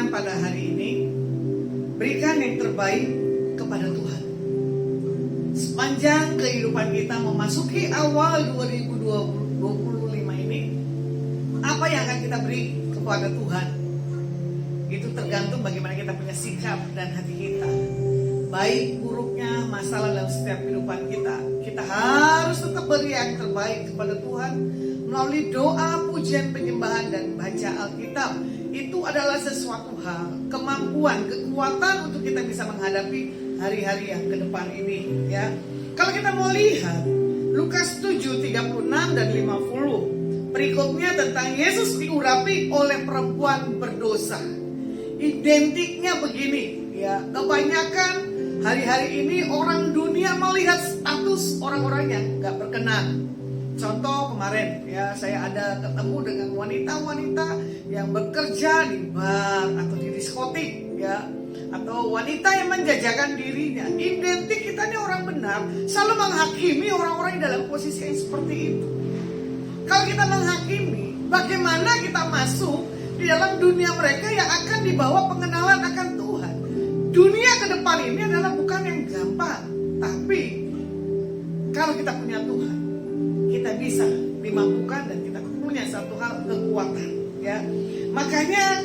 Tuhan pada hari ini, berikan yang terbaik kepada Tuhan. Sepanjang kehidupan kita memasuki awal 2025 ini, apa yang akan kita beri kepada Tuhan? Itu tergantung bagaimana kita punya sikap dan hati kita. Baik buruknya masalah dalam setiap kehidupan kita, kita harus tetap beri yang terbaik kepada Tuhan melalui doa, pujian, penyembahan, dan baca Alkitab. Itu adalah sesuatu hal, kemampuan, kekuatan untuk kita bisa menghadapi hari-hari yang ke depan ini, ya. Kalau kita mau lihat Lukas 7, 36 dan 50, perikopnya tentang Yesus diurapi oleh perempuan berdosa. Identiknya begini, ya. Kebanyakan hari-hari ini orang dunia melihat status orang-orang yang gak berkenan. Contoh kemarin, ya, saya ada ketemu dengan wanita-wanita yang bekerja di bar atau di diskotik, ya, atau wanita yang menjajakan dirinya. Identik kita ini orang benar, selalu menghakimi orang-orang dalam posisi yang seperti itu. Kalau kita menghakimi, bagaimana kita masuk di dalam dunia mereka yang akan dibawa pengenalan akan Tuhan? Dunia ke depan ini adalah bukan yang gampang, tapi kalau kita punya Tuhan, kita bisa dimampukan dan kita punya satu hal, kekuatan, ya. Makanya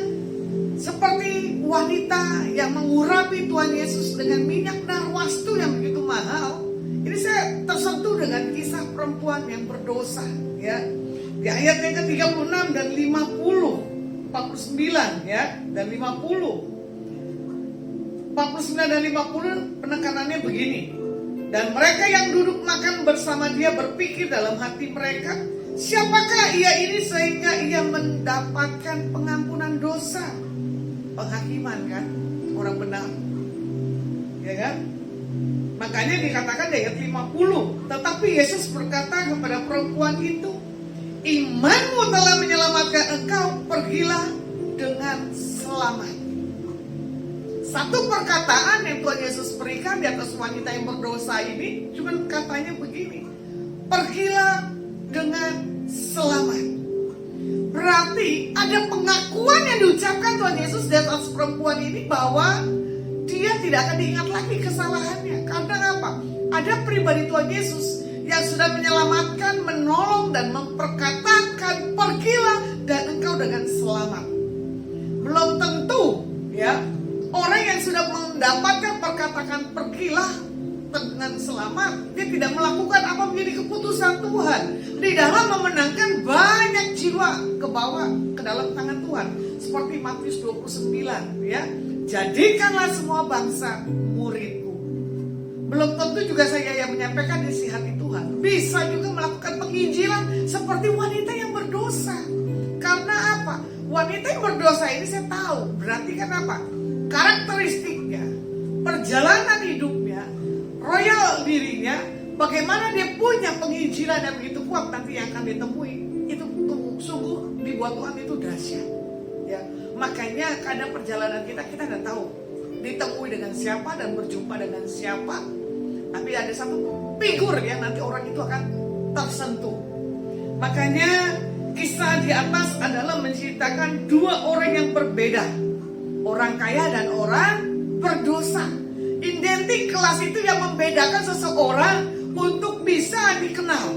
seperti wanita yang mengurapi Tuhan Yesus dengan minyak narwastu yang begitu mahal, ini saya tersentuh dengan kisah perempuan yang berdosa, ya. Di ayat yang ke-36 dan 50, 49, ya, dan 50. 49 dan 50 penekanannya begini. Dan mereka yang duduk makan bersama dia berpikir dalam hati mereka, siapakah ia ini sehingga ia mendapatkan pengampunan dosa? Penghakiman, kan, orang benar, ya kan? Makanya dikatakan di ayat 50, tetapi Yesus berkata kepada perempuan itu, imanmu telah menyelamatkan engkau, pergilah dengan selamat. Satu perkataan yang Tuhan Yesus berikan di atas wanita yang berdosa ini, cuman katanya begini, pergilah dengan selamat. Berarti ada pengakuan yang diucapkan Tuhan Yesus di atas perempuan ini bahwa dia tidak akan diingat lagi kesalahannya. Karena apa? Ada pribadi Tuhan Yesus yang sudah menyelamatkan, menolong, dan memperkatakan pergilah dan engkau dengan selamat. Belum tentu, ya, orang yang sudah mendapatkan perkataan pergilah dengan selamat, dia tidak melakukan apa menjadi keputusan Tuhan di dalam memenangkan banyak jiwa ke bawah ke dalam tangan Tuhan. Seperti Matius 29, ya, jadikanlah semua bangsa muridku. Belum tentu juga saya yang menyampaikan isi hati Tuhan. Bisa juga melakukan penginjilan seperti wanita yang berdosa. Karena apa? Wanita yang berdosa ini saya tahu berarti kan apa? Karakteristiknya, perjalanan hidupnya, royal dirinya, bagaimana dia punya penginjilan yang begitu kuat nanti yang akan ditemui, itu sungguh dibuat Tuhan itu dahsyat, ya. Makanya kadang perjalanan kita tidak tahu ditemui dengan siapa dan berjumpa dengan siapa, tapi ada satu figur yang nanti orang itu akan tersentuh. Makanya kisah di atas adalah menceritakan dua orang yang berbeda, orang kaya dan orang berdosa. Identik kelas itu yang membedakan seseorang untuk bisa dikenal.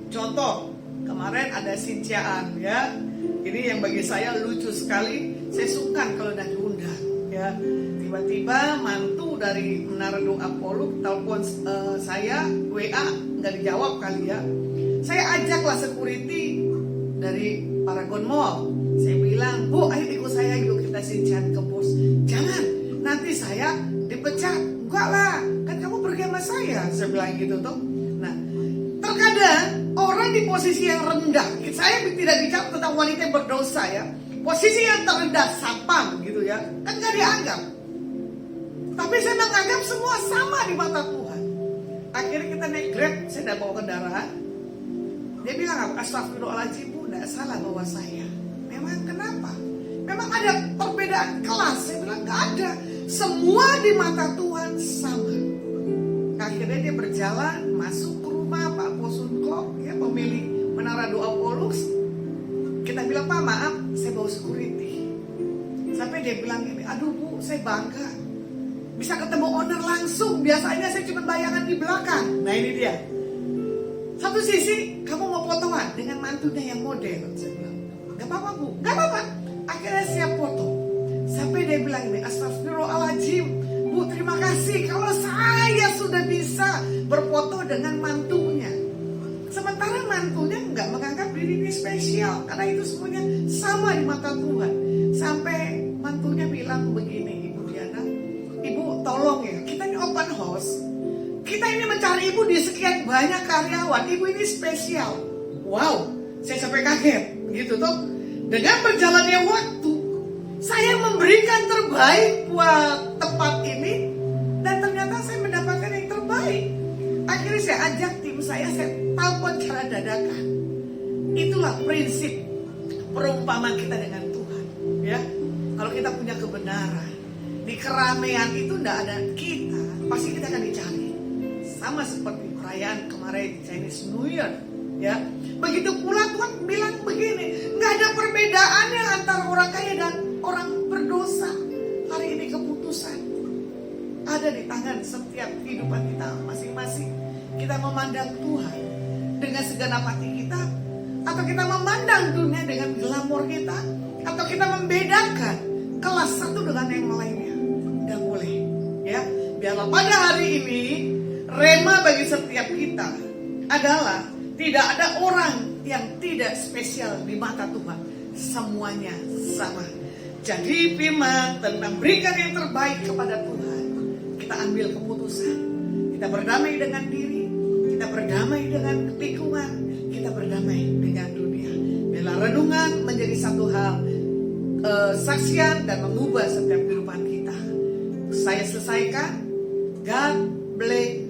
Contoh, kemarin ada Sinciaan, ya. Ini yang bagi saya lucu sekali. Saya suka kalau udah diundang, ya. Tiba-tiba mantu dari Menara Doa Polu telepon saya, WA, nggak dijawab kali, ya. Saya ajaklah security dari Paragon Mall. Saya bilang, Bu, ayo ikut saya, yuk kita Sincian ke pos. Jangan, nanti saya dipecat. Enggak lah, kan kamu pergi sama saya bilang gitu tuh. Nah, terkadang orang di posisi yang rendah, saya tidak bicara tentang wanita yang berdosa, ya, posisi yang terendah, sapam gitu, ya, kan gak dianggap. Tapi saya menganggap semua sama di mata Tuhan. Akhirnya kita naik Grab, saya tidak bawa kendaraan. Dia bilang, astagfirullahaladzim, Bu, tidak salah bawa saya. Memang kenapa? Memang ada perbedaan kelas. Saya bilang gak ada. Semua di mata Tuhan sama. Akhirnya dia berjalan masuk ke rumah Pak Posunko, ya, pemilik Menara Doa Polus. Kita bilang, Pak, maaf, saya bawa security. Sampai dia bilang ini, aduh Bu, saya bangga bisa ketemu owner langsung. Biasanya saya cuma bayangan di belakang. Nah ini dia. Satu sisi, kamu mau fotoan dengan mantunya yang model. Saya bilang, gak apa-apa Bu, gak apa-apa. Akhirnya siap foto. Sampai dia bilang ini, astagfirullahaladzim, Bu terima kasih kalau saya sudah bisa berfoto dengan mantunya. Sementara mantunya nggak menganggap diri ini spesial, karena itu semuanya sama di mata Tuhan. Sampai mantunya bilang begini, Ibu Diana, Ibu tolong ya, kita ini open house, kita ini mencari Ibu di sekian banyak karyawan, Ibu ini spesial. Wow, saya sampai kaget, gitu toh. Dengan berjalannya waktu, saya memberikan terbaik buat tempat ini, dan ternyata saya mendapatkan yang terbaik. Akhirnya saya ajak tim saya telepon cara dadakan. Itulah prinsip perumpamaan kita dengan Tuhan. Ya, kalau kita punya kebenaran, di keramaian itu tidak ada kita, pasti kita akan dicari. Sama seperti perayaan kemarin Chinese New Year. Ya, begitu pula Tuhan bilang begini, nggak ada perbedaannya antara orang kaya dan orang berdosa. Hari ini keputusan ada di tangan setiap kehidupan kita masing-masing. Kita memandang Tuhan dengan segenap hati kita, atau kita memandang dunia dengan glamor kita, atau kita membedakan kelas satu dengan yang lainnya. Tidak boleh, ya. Biarlah pada hari ini rema bagi setiap kita adalah tidak ada orang yang tidak spesial di mata Tuhan. Semuanya sama. Jadi firman tentang berikan yang terbaik kepada Tuhan, kita ambil keputusan. Kita berdamai dengan diri, kita berdamai dengan lingkungan, kita berdamai dengan dunia. Bila renungan menjadi satu hal saksian dan mengubah setiap kehidupan kita. Saya selesaikan. God bless